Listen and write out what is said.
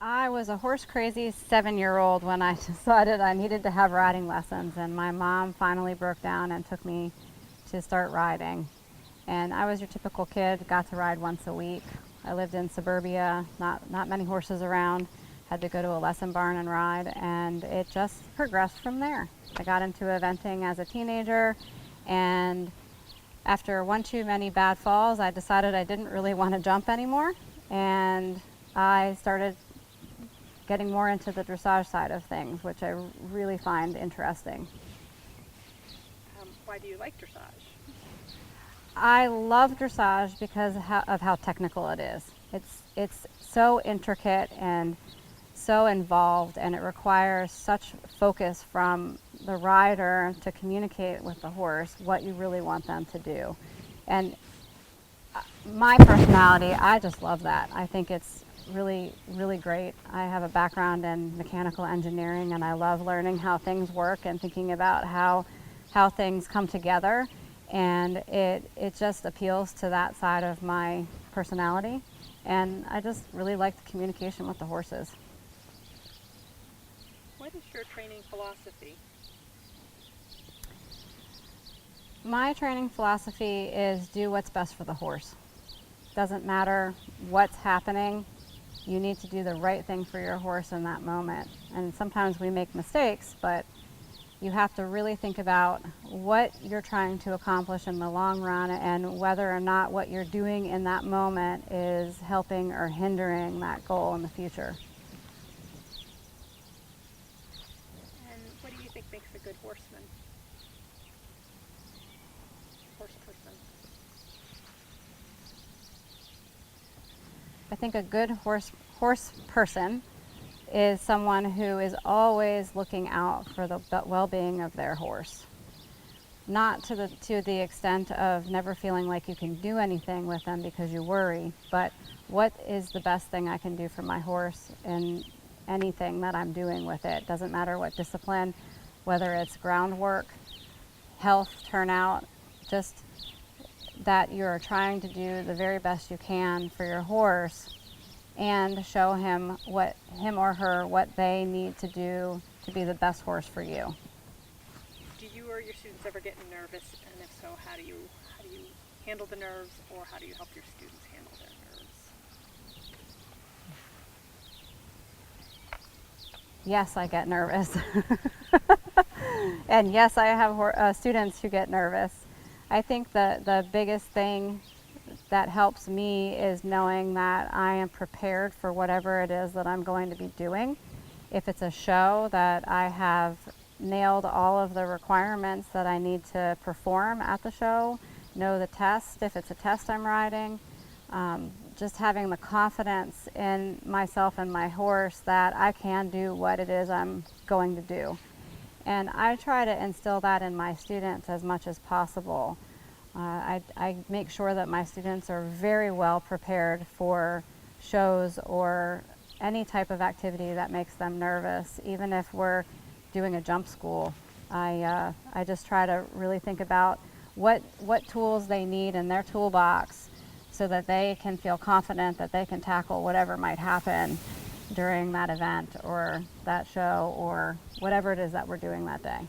I was a horse crazy 7-year-old when I decided I needed to have riding lessons, and my mom finally broke down and took me to start riding. And I was your typical kid, got to ride once a week. I lived in suburbia, not many horses around, had to go to a lesson barn and ride, and it just progressed from there. I got into eventing as a teenager, and after one too many bad falls, I decided I didn't really want to jump anymore, and I started getting more into the dressage side of things, which I really find interesting. Why do you like dressage? I love dressage because of how technical it is. It's so intricate and so involved, and it requires such focus from the rider to communicate with the horse what you really want them to do. And my personality, I just love that. I think it's really great. I have a background in mechanical engineering, and I love learning how things work and thinking about how things come together, and it just appeals to that side of my personality, and I just really like the communication with the horses. What is your training philosophy? My training philosophy is do what's best for the horse. Doesn't matter what's happening, you need to do the right thing for your horse in that moment. And sometimes we make mistakes, but you have to really think about what you're trying to accomplish in the long run and whether or not what you're doing in that moment is helping or hindering that goal in the future. And what do you think makes a good horseman? Horseperson. I think a good horse person is someone who is always looking out for the well-being of their horse. Not to the extent of never feeling like you can do anything with them because you worry, but what is the best thing I can do for my horse in anything that I'm doing with it. Doesn't matter what discipline, whether it's groundwork, health, turnout, just that you're trying to do the very best you can for your horse and show him or her what they need to do to be the best horse for you. Do you or your students ever get nervous, and if so, how do you handle the nerves, or how do you help your students handle their nerves? Yes, I get nervous. And yes, I have students who get nervous. I think the biggest thing that helps me is knowing that I am prepared for whatever it is that I'm going to be doing. If it's a show, that I have nailed all of the requirements that I need to perform at the show, know the test, if it's a test I'm riding, just having the confidence in myself and my horse that I can do what it is I'm going to do. And I try to instill that in my students as much as possible. I make sure that my students are very well prepared for shows or any type of activity that makes them nervous. Even if we're doing a jump school, I just try to really think about what tools they need in their toolbox so that they can feel confident that they can tackle whatever might happen during that event or that show or whatever it is that we're doing that day.